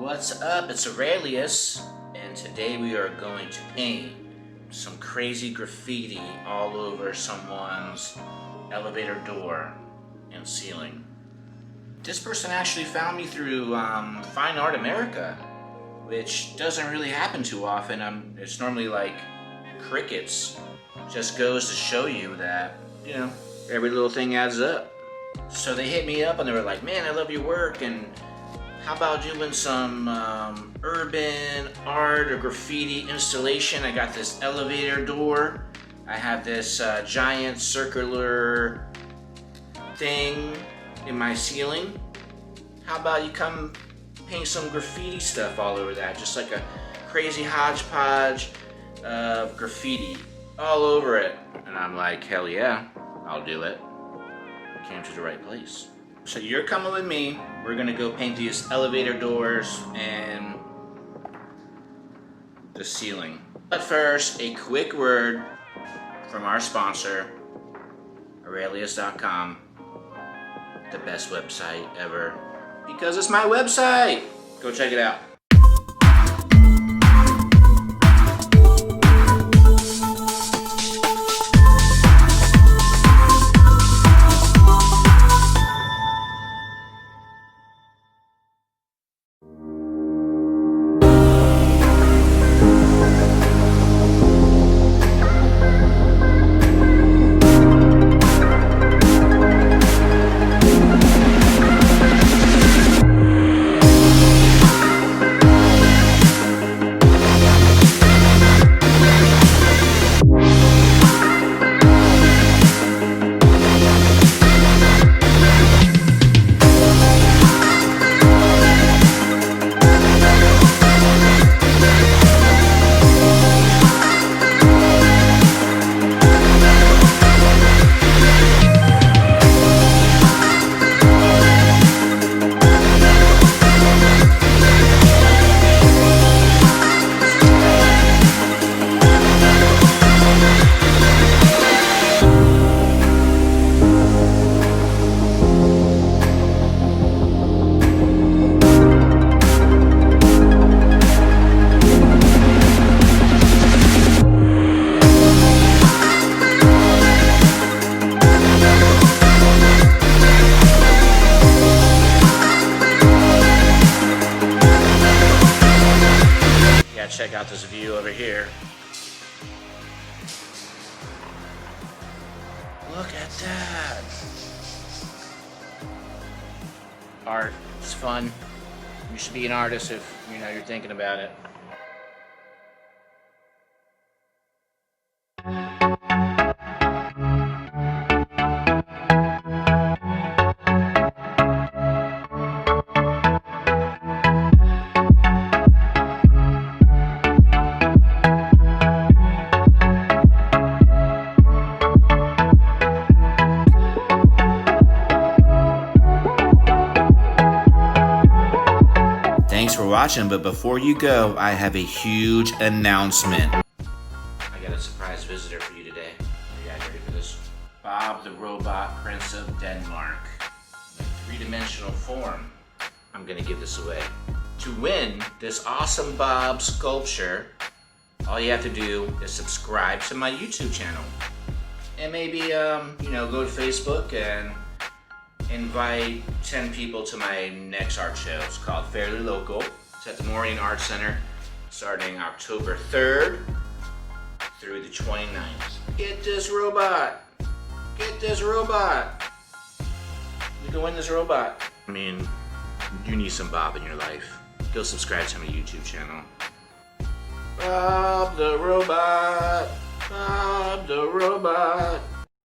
What's up? It's Aurailieus, and today we are going to paint some crazy graffiti all over someone's elevator door and ceiling. This person actually found me through Fine Art America, which doesn't really happen too often. It's normally like crickets. Just goes to show you that, you know, every little thing adds up. So they hit me up and they were like, man, I love your work, and how about doing some urban art or graffiti installation? I got this elevator door. I have this giant circular thing in my ceiling. How about you come paint some graffiti stuff all over that? Just like a crazy hodgepodge of graffiti all over it. And I'm like, hell yeah, I'll do it. Came to the right place. So you're coming with me. We're gonna go paint these elevator doors and the ceiling. But first, a quick word from our sponsor, Aurailieus.com, the best website ever, because it's my website. Go check it out. Check out this view over here. Look at that. Art, it's fun. You should be an artist if you're thinking about it. Thanks for watching, but before you go, I have a huge announcement. I got a surprise visitor for you today. Are you guys ready for this? Bob the Robot, Prince of Denmark. In three-dimensional form. I'm gonna give this away. To win this awesome Bob sculpture, all you have to do is subscribe to my YouTube channel. And maybe, go to Facebook and invite 10 people to my next art show. It's called Fairly Local. It's at the Moraine Art Center, starting October 3rd through the 29th. Get this robot! Get this robot! You can win this robot. I mean, you need some Bob in your life. Go subscribe to my YouTube channel. Bob the Robot! Bob the Robot!